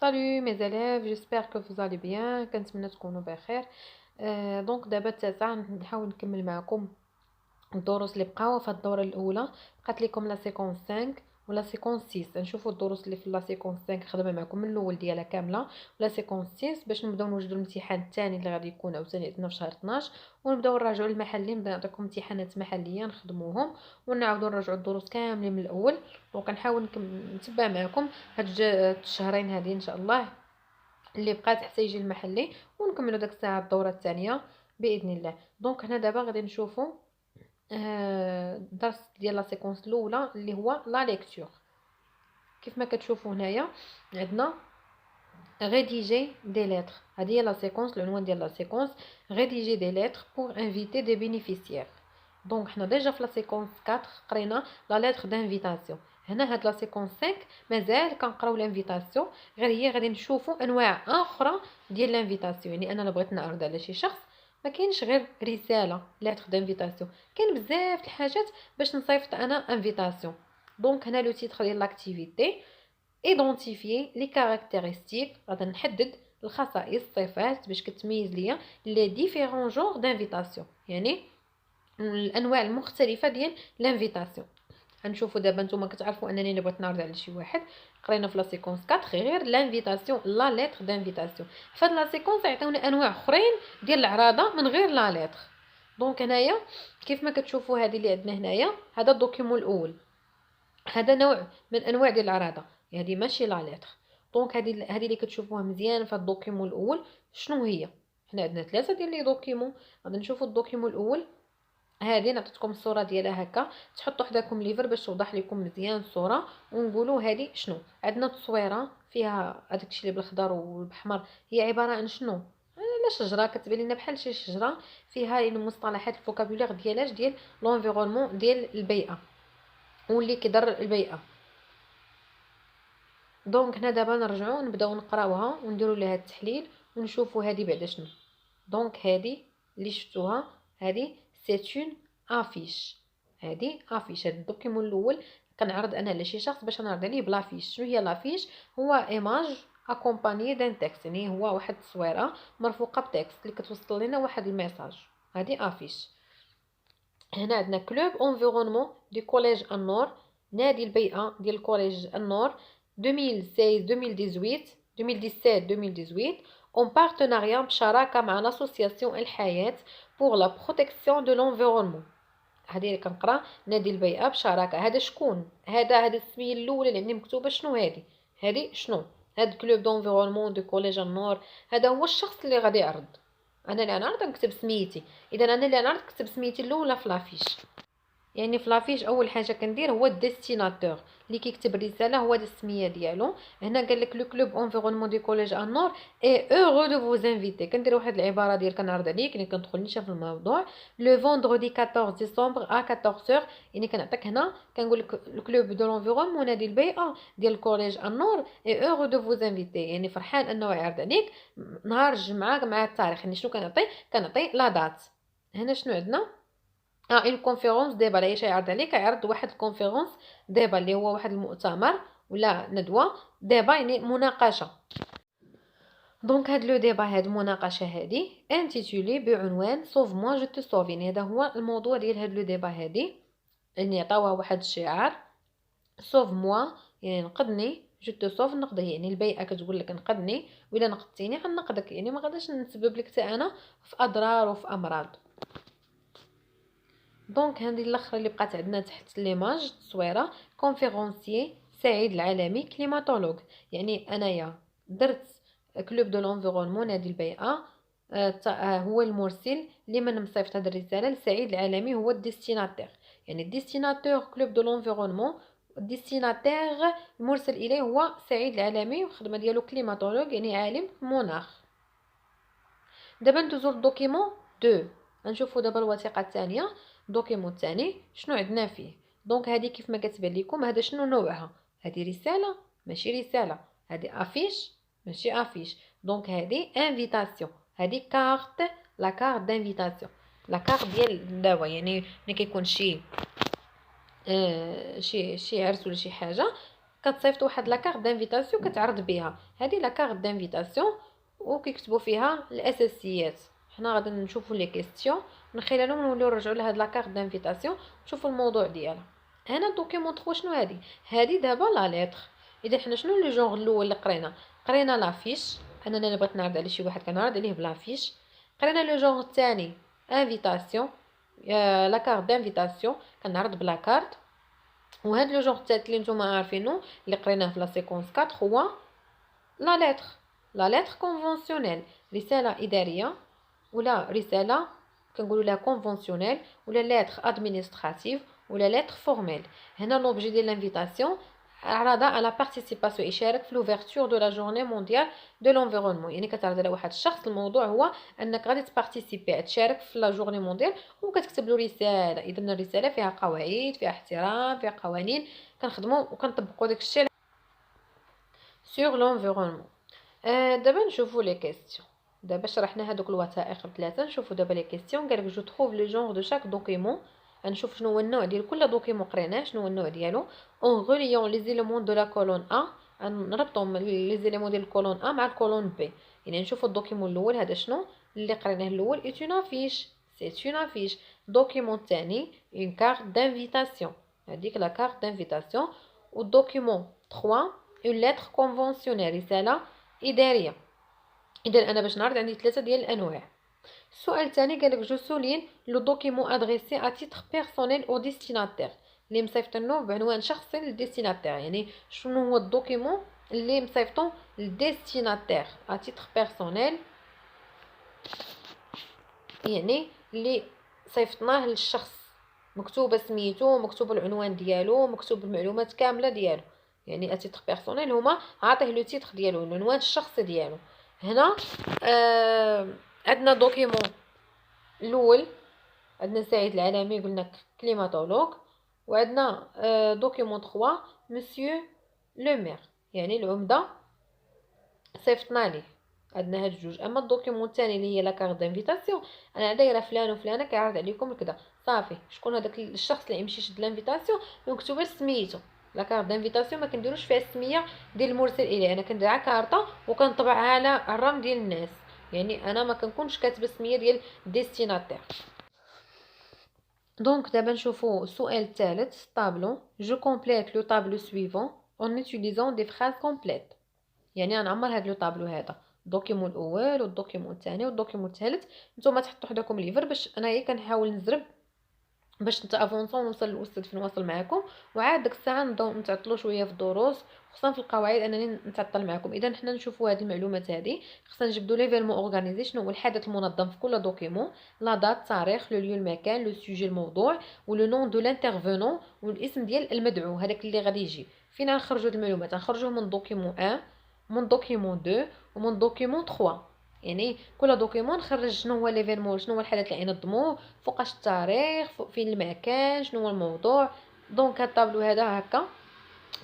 Salut mes élèves, j'espère que vous allez bien. كنتمنى تكونوا بخير. دونك دابا التاسعة نحاول نكمل معكم الدروس اللي بقاو في الدوره الاولى. بقات لكم لا سيكونس 5 ولا سيكونس 6. نشوفوا الدروس اللي في لا سيكونس 5 خدمه معكم من الاول ديالها كامله، ولا سيكونس 6 باش نبداو نوجدوا الامتحان الثاني اللي غادي يكون عاوتاني عندنا في شهر 12، ونبداو نراجعوا المحلي. نبدا نعطيكم امتحانات محليه نخدموهم ونعاودوا نراجعوا الدروس كاملين من الاول. دونك نحاول نتبع معكم هاد الشهرين هذه ان شاء الله اللي بقات حتى يجي المحلي، ونكملوا داك الساعه الدوره الثانيه باذن الله. دونك هنا دابا غادي نشوفوا الدرس ديال لا سيكونس الاولى اللي هو لا ليكتور. كيف ما كتشوفوا هنايا عندنا rédiger des lettres. هذه هي لا سيكونس، العنوان ديال لا سيكونس rédiger des lettres pour inviter des bénéficiaires. دونك حنا ديجا في لا سيكونس 4 قرينا لا لتر دانفيتاسيون. هنا هاد لا سيكونس 5 مازال كنقراو لانفيتاسيون، غير هي غادي نشوفوا انواع اخرى ديال لانفيتاسيون. يعني انا بغيت نعرض على شي شخص ما كاينش غير رساله لتر دانفيتاسيون، كاين بزاف د الحاجات باش نصيفط انا انفيتاسيون. دونك هنا لو تيتر ديال لاكتيفيتي ايدونتيفيي لي كاركتيرستيك، غادي نحدد الخصائص الصفات باش كتميز ليا لي ديفيرون جور دانفيتاسيون، يعني الانواع المختلفه ديال لانفيتاسيون. غنشوفوا دابا نتوما كتعرفوا انني اللي بغيت نعرض على شي واحد قرينا في لا سيكونس 4 غير لانفيتاسيون لا لتر دانفيتاسيون. فهاد لا سيكونس عطيونا انواع اخرين ديال العراضه من غير لا لتر. دونك هنايا كيف ما كتشوفوا هذه اللي عندنا هنايا هذا الدوكيومون الاول، هذا نوع من انواع ديال العراضه، هذه ماشي لا لتر. دونك هذه اللي كتشوفوها مزيان في الدوكيومون الاول شنو هي. حنا عندنا ثلاثه ديال لي دوكيومون. غادي نشوفوا الدوكيومون الاول. هذه نعطيتكم الصوره ديالها هكا، تحطوا حداكم ليفر باش توضح لكم مزيان الصوره، ونقولوا هذه شنو. عندنا تصويره فيها هذاك الشيء اللي بالخضر والبحمر، هي عباره عن شنو؟ لا شجره كتبان لنا بحال شي شجره فيها المصطلحات الفوكابولير ديالاش ديال لونفيرونمون ديال البيئه واللي كيضر البيئه. دونك هنا دابا نرجعوا نبداو نقراوها ونديروا لها التحليل ونشوفوا هذه بعدا شنو. دونك هذه اللي شفتوها هذه سي اون افيش. هذه افيش. هذا الدوكيمون الاول كنعرض انا على شي شخص باش نعرض عليه بلافيش. شنو هي لافيش؟ هو ايماج اكومباني دان تكست، يعني هو واحد التصويره مرفوقه بتكست اللي كتوصل لنا واحد الميساج. هذه افيش. هنا عندنا كلوب انفيرونمون دو كوليج النور، نادي البيئه ديال الكوليج النور 2016-2018 اون بارتناريا بشراكه مع لاسوسياسيون الحياه بور لا بروتيكسيون دو لونفيرونمون. هذه اللي كنقرا نادي البيئه بشراكه. هذا شكون؟ هذا السميه الاولى اللي عندي مكتوبه شنو هذه شنو؟ هاد كلوب دونفيرونمون دو كوليج النور هذا هو الشخص اللي غادي يعرض. انا اللي غنعرض نكتب سميتي، اذا انا اللي غنعرض نكتب سميتي الاولى في لافيش. يعني في لافيش اول حاجه كندير هو الديستيناتور اللي كيكتب الرساله، هو هذه السميه ديالو. هنا قال لك لو كلوب انفيرونمون دي كوليج انور اي اورو دو فوز انفيتي. كندير واحد العباره ديال كنعرض عليك يعني كندخل نشوف الموضوع. لو فوندردي 14 ديسمبر ا 14h، يعني كنعطيك هنا كنقول لك لو كلوب دو لونفيرونمون نادي البيئه ديال الكوليج انور اي اورو دو فوز انفيتي، يعني فرحان انه يعرض عليك نهار الجمعه مع التاريخ. يعني شنو كنعطي لا دات. هنا شنو عندنا؟ اون كونفيرونس ديبا. لا يعرض عليك يعرض واحد الكونفيرونس ديبا اللي هو واحد المؤتمر ولا ندوه. ديبا يعني مناقشه. دونك هاد لو ديبا هاد المناقشه هادي انتيتولي بعنوان سوف موا جو تو سوف، يعني هذا هو الموضوع ديال هاد لو ديبا هادي. يعني عطاوها واحد الشعار سوف موا يعني نقذني، جو تو سوف نقذه، يعني البيئه كتقول لك نقذني ولا نقذتيني غنقذك، يعني ما غاداش نسبب لك حتى انا في اضرار وفي امراض. دونك هذه الاخرى اللي بقات عندنا تحت ليماج التصويره كونفيرونسيي سعيد العالمي كليماتولوج، يعني انايا درت كلوب دو لونفيرونمون نادي البيئه. هو المرسل اللي من مصيفط هذه الرساله لسعيد العالمي هو الديستيناتير، يعني الديستيناتور كلوب دو لونفيرونمون، الديستيناتير المرسل اليه هو سعيد العالمي وخدمه ديالو كليماتولوج يعني عالم مناخ. دابا ندوزو للدوكيمون 2. غنشوفوا دابا الوثيقه الثانيه. الدوكيمون الثاني شنو عندنا فيه؟ دونك هذه كيف ما كتبان لكم هذا شنو نوعها؟ هذه رساله ماشي رساله، هذه افيش ماشي افيش. دونك هذه انفيتاسيون، هذه كارت، لا كارت دانفيتاسيون، لا كارت ديال الدعوه. يعني ملي كيكون شي عرس ولا شي حاجه كتصيفط واحد لا كارت دانفيتاسيون كتعرض بها. هذه لا كارت دانفيتاسيون وكيكتبوا فيها الاساسيات. حنا غادي نشوفوا لي كيسيون من خلالهم نوليو نرجعوا لهاد لا كارت دانفيتاسيون نشوفوا الموضوع ديالها. هنا دوكيمون 3 شنو هذه دابا لا ليتر. اذا حنا شنو لو جونغ الاول اللي قرينا لافيش، اننا بغيت نعرض على شي واحد كنعرض عليه بلافيش. قرينا لو جونغ الثاني انفيتاسيون، لا كارت دانفيتاسيون كنعرض بلا كارت. وهذا لو جونغ الثالث اللي نتوما عارفينه اللي قريناه في لا سيكونس 4 هو لا ليتر. لا ليتر كونفونسيونيل، رساله اداريه ولا رساله كنقولوا لها كونفونسيونيل ولا ليتر ادمينستراتيف ولا ليتر فورميل. هنا لوبجي ديال لانفيتاسيون عرض على بارتيسيباسيون، يشارك في لوفيرتور دو لا جورني مونديال دو لونفيرونمون. يعني كتعرض على واحد الشخص، الموضوع هو انك غادي تبارتيسيبي تشارك في لا جورني مونديال وكتكتب له رساله. اذا الرساله فيها قواعد، فيها احترام، فيها قوانين كنخدموا وكنطبقوا داك الشيء سور لونفيرونمون. دابا نشوفوا لي كيسيون. دابا شرحنا هذوك الوثائق بثلاثه، نشوفوا دابا لي كيسيون. قالك جو تروف لو جونغ دو شاك دوكيمون. غنشوف شنو هو النوع ديال كل دوكيمون قريناه، شنو هو النوع ديالو. اون غوليون لي زيليمون دو لا كولون ا، نربطوا لي زيليمون ديال الكولون ا مع الكولون بي. يعني نشوفوا الدوكيمون الاول هذا شنو اللي قريناه الاول، اي اون افيش، سي اون افيش. دوكيمون الثاني اون كارت دانفيتاسيون، هذيك لا كارت دانفيتاسيون. والدوكيمون 3 اون ليتر كونفونسيونيل، رساله اداريه. اذا انا باش نعرض عندي ثلاثه ديال الانواع. السؤال الثاني قالك جو سولين لو دوكيمون ادريسي ا تيتر بيرسونيل او ديستيناتير، اللي مصيفطينو بعنوان شخصي للديستيناتير. يعني شنو هو الدوكيمون اللي مصيفطو للديستيناتير ا تيتر بيرسونيل، يعني اللي صيفطناه للشخص، مكتوبه سميتو، مكتوب العنوان ديالو، مكتوب المعلومات كامله ديالو. يعني ا تيتر بيرسونيل هما عاطيه لو تيتر ديالو، العنوان الشخصي ديالو. هنا عندنا دوكيمون الاول، عندنا سعيد العالمي قلنا كليماتولوج. وعندنا دوكيمون 3 مسيو لو مير، يعني العمده صيفطنا ليه. عندنا هاد الجوج. اما الدوكيمون الثاني اللي هي لا كارت دانفيتاسيون، انا دايره فلان وفلانه كيعرض عليكم كذا صافي شكون هذاك الشخص اللي يمشي يشد لانفيتاسيون ومكتوبه سميتو. لا كارت دانفيتاسيون ما كنديروش فيها السميه ديال المرسل اليه، انا كنديرها كارطه وكنطبعها على الرام ديال الناس. يعني انا ما كنكونش كاتبه السميه ديال ديستيناتير. دونك دابا نشوفوا السؤال الثالث طابلو. جو كومبليت لو طابلو سويفون اون اوتيليزون دي فراز كومبليت. يعني غنعمر هاد لو طابلو هذا، الدوكيمون الاول والدوكيمون الثاني والدوكيمون الثالث. نتوما تحطوا حداكم ليفر باش انايا كنحاول نزرب باش نتافونسو ونوصل للاستاذ فين واصل معكم. وعاد ديك الساعه نبداو نتعطلوا شويه في الدروس، خصوصا في القواعد انني نتعطل معكم. اذا حنا نشوفوا هذه المعلومات هذه، خصنا نجبدوا ليفيرمون اورغانيزي، شنو هو الحدث المنظم في كل دوكيمون. لا دات التاريخ، لو ليو المكان، لو سوجي الموضوع، ولو نون دو لانترفونون، والاسم ديال المدعو هذاك اللي غادي يجي. فين غنخرجوا المعلومات؟ غنخرجوه من دوكيمون 1 من دوكيمون 2 ومن دوكيمون 3. يعني كل دوكيمون نخرج شنو هو ليفينمون، شنو هو الحدث اللي غنظموه، فوقاش التاريخ، فين المكان، شنو هو الموضوع. دونك هاد الطابلو هذا هكا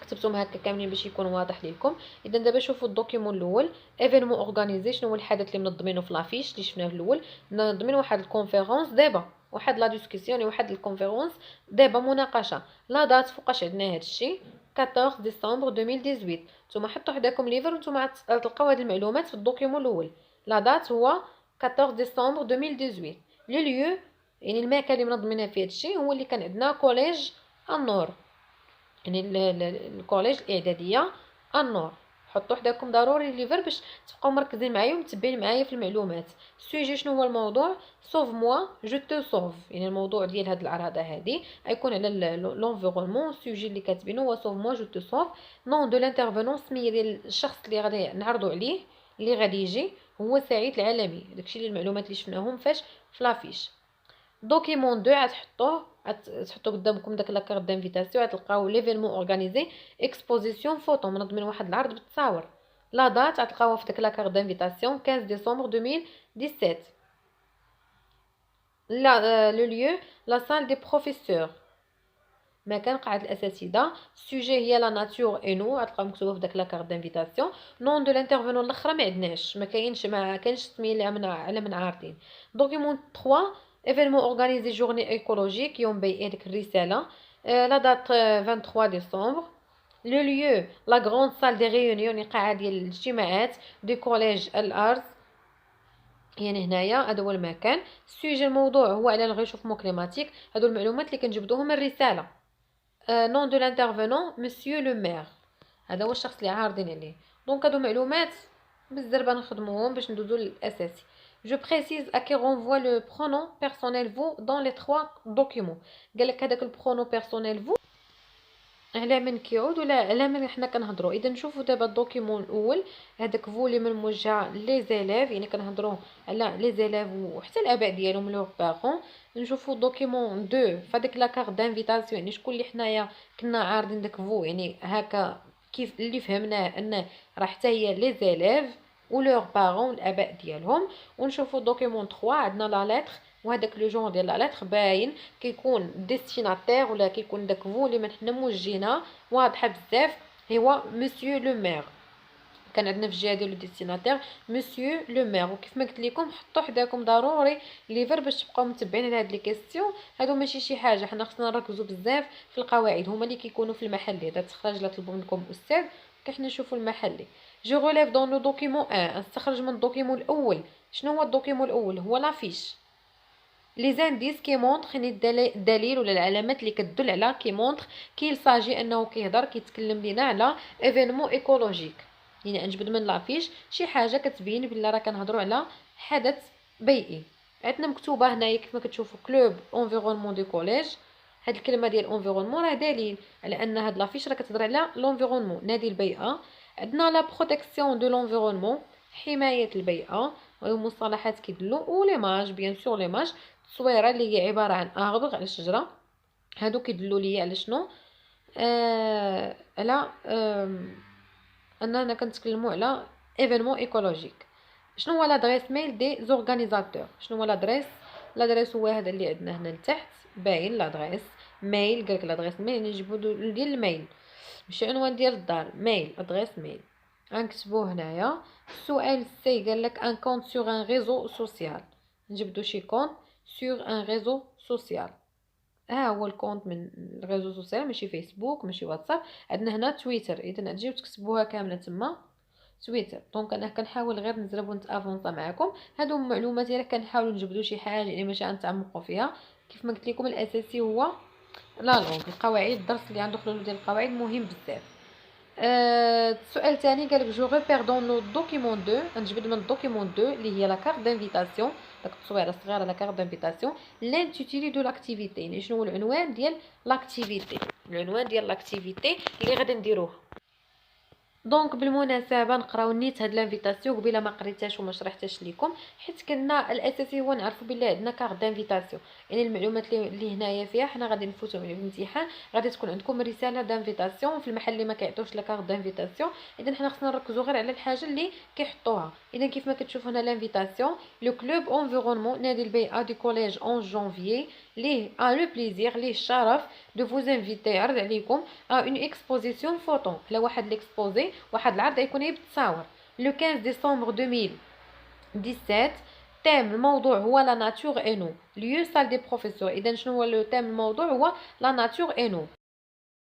كتبتهم هكا كاملين باش يكون واضح لكم. اذا دابا شوفوا الدوكيمون الاول ايفينمون اورغانيزي، شنو هو الحدث اللي منظمينه في لافيش اللي شفناه الاول. منظمين واحد الكونفيرونس دابا، واحد لا ديسكسيون، واحد الكونفيرونس دابا مناقشه. لا دات فوقاش عندنا هذا الشيء 14 ديسمبر 2018. نتوما حطوا حداكم ليفر ونتوما تلقاو هاد المعلومات في الدوكيمون الاول. لا دات هو 14 ديسمبر 2018. لو ليو يعني المكان اللي منظمين فيه هذا الشيء هو اللي كان عندنا كوليج النور، يعني الكوليج الاعداديه النور. حطوا حداكم ضروري ليفر باش تبقاو مركزين معايا ومتبعين معايا في المعلومات. السوجي شنو هو الموضوع؟ سوف موا جو تو سوف، يعني الموضوع ديال هاد العراضه هذه غيكون على لونفيرونمون. السوجي اللي كاتبينه هو سوف موا جو تو سوف. نون دو لانترفونون، سميه ديال الشخص اللي غادي نعرضوا عليه اللي غادي يجي هو سعيد العالمي. داكشي اللي المعلومات اللي شفناهم فاش في لافيش. دوكيمون 2 غتحطوه، تحطوا قدامكم داك لا كارت دانفيتاسيون، غتلقاو ليفينمون اورغانيزي اكسبوزيسيون فوتو، منظمين واحد العرض بالتصاور. لا دات غتلقاوها في داك لا كارت دانفيتاسيون 15 ديسمبر 2017. لا لو ليو لا سال دي بروفيسور، مكان قاعه الاساتذه. السوجي هي لا ناتور اي نو، غتلقاو مكتوبه في داك لا كارت دانفيتاسيون. نون دو لانترفونون الاخرى ما عندناش، ما كاينش السميه اللي على من عارفين. دوكيمون 3 ايفينمون اورغانيزي جورني ايكولوجيك، يوم بيئي ديك الرساله. لا دات 23 ديسمبر. لو ليو لا غروند سال دي ريونيون، قاعة ديال الاجتماعات دي كوليج الارز، يعني هنايا هذا هو المكان. السوجي الموضوع هو على الغيشوفمون كليماتيك، هادو المعلومات اللي كنجبدوهم من الرساله. نون دو لانترفونون مسيو لو مير، هذا هو الشخص اللي عارضين عليه. دونك هادو معلومات بالزربه نخدموهم باش ندوزو للاساسي. جو بريسيز à qui renvoie le pronom personnel vous dans les 3 documents. قالك هذاك البرونو بيرسونيل vous على من كيعود ولا على من حنا كنهضروا. اذا نشوفوا دابا الدوكيمون الاول هذاك فو اللي من موجه لي زيليف، يعني كنهضروا على لي زيليف وحتى الاباء ديالهم لو بارون. نشوفوا دوكيمون 2 فهاديك لا كارت دانفيتاسيون، يعني شكون اللي حنايا كنا عارضين داك فو، يعني هكا كيف اللي فهمناه ان راه حتى هي لي زيليف و لور بارون الاباء ديالهم. ونشوفوا دوكيمون 3 عندنا لا لتر، وهداك لو جون ديال لا لتر باين كيكون ديستيناتير ولا كيكون داك فو اللي من حنا موجهينها واضحه بزاف، هو مسيو لو مير. كان عندنا في الجهه ديال لو ديستيناتير مسيو لو مير. وكيف ما قلت لكم حطوا حداكم ضروري ليفر باش تبقاو متبعين على هاد لي كيسيون. هادو ماشي شي حاجه، حنا خصنا نركزوا بزاف في القواعد، هما اللي كيكونوا في المحلي. اذا تخرج لا طلبوا منكم استاذ كحنا نشوفوا المحلي. جو ريليف دون لو دوكيمون 1، نستخرج من الدوكيمون الاول. شنو هو الدوكيمون الاول؟ هو لافيش لي زانديس كي مونطخ، يعني الدليل ولا العلامات اللي كتدل على كي مونطخ كيل ساجي انه كيهضر كيتكلم لينا على ايفينمون ايكولوجيك. يعني نجبد من لافيش شي حاجه كتبين بلي راه كنهضروا على حدث بيئي. عندنا مكتوبه هنايا كيف ما كتشوفوا كلوب انفيرونمون دو كوليج. هاد الكلمه ديال انفيرونمون راه دليل على ان هاد لافيش راه كتهضر على لونفيرونمون، نادي البيئه. عندنا لا بروتيكسيون دو لونفيرونمون، حمايه البيئه، والمصطلحات كيدلوا وليماج بيان سور ليماج التصويره اللي هي عباره عن اربغ على شجره. هادو كيدلوا ليا على شنو؟ على اننا كنتكلموا على ايفينمون ايكولوجيك. شنو هو لادريس ميل دي زورغانيزاتور؟ شنو هو لادريس هو هذا اللي عندنا هنا لتحت باين لادريس ميل. قالك لادريس ميل يعني نجيبو ديال الميل ماشي عنوان ديال الدار، ميل ادريس ميل غنكتبوه هنايا. السؤال السي قالك ان كونت سور ان ريزو سوسيال، نجبدو شي كونت سور ان ريزو سوسيال. ها هو الكونت من الريزو سوسيال، ماشي فيسبوك ماشي واتساب. عندنا هنا تويتر، اذا تجيو تكتبوها كامله تما تويتر. دونك انا كنحاول غير نزرب ونتافونسا معكم. هادو معلومات غير كنحاولوا نجبدوا شي حاجه يعني ماشي غنتعمقوا فيها. كيف ما قلت لكم الاساسي هو لا لونغ القواعد. الدرس اللي عنده حلول ديال القواعد مهم بزاف. السؤال الثاني قالك جو ريبير دون لو دوكيمون 2، نجبد من الدوكيمون 2 اللي هي لا كارت دانفيتاسيون، داك التصويره الصغيره لا كارت دانفيتاسيون. لانتيتيلي دو لاكتيفيتي، يعني شنو هو العنوان ديال لاكتيفيتي، العنوان ديال لاكتيفيتي اللي غادي نديروه. دونك بالمناسبه نقراو نيت هاد لانفيتاسيون قبيله ما قريتهاش وما شرحتهاش لكم، حيت كنا الاساسي هو نعرفوا بلي عندنا كارت دانفيتاسيون، يعني المعلومات اللي هنايا فيها حنا غادي نفوتوا من الامتحان. غادي تكون عندكم رساله دانفيتاسيون في المحل اللي ما كيعطيوش لا كارت دانفيتاسيون. اذا حنا خصنا نركزوا غير على الحاجه اللي كيحطوها. اذا كيف ما كتشوفوا هنا لانفيتاسيون لو كلوب انفيرونمون نادي البيئه دي كوليج اون جانفيي ليه لو بليزير ليه الشرف دو فوز انفيتي عرض عليكم اون اكسبوزيسيون فوتو على واحد ليكسبوزي، واحد العرض يكون بالتصاور لو 15 ديسمبر 2017. تيم الموضوع هو لا ناتور اي نو، ليو سال دي بروفيسور. اذا شنو هو لو تيم الموضوع؟ هو لا ناتور اي نو.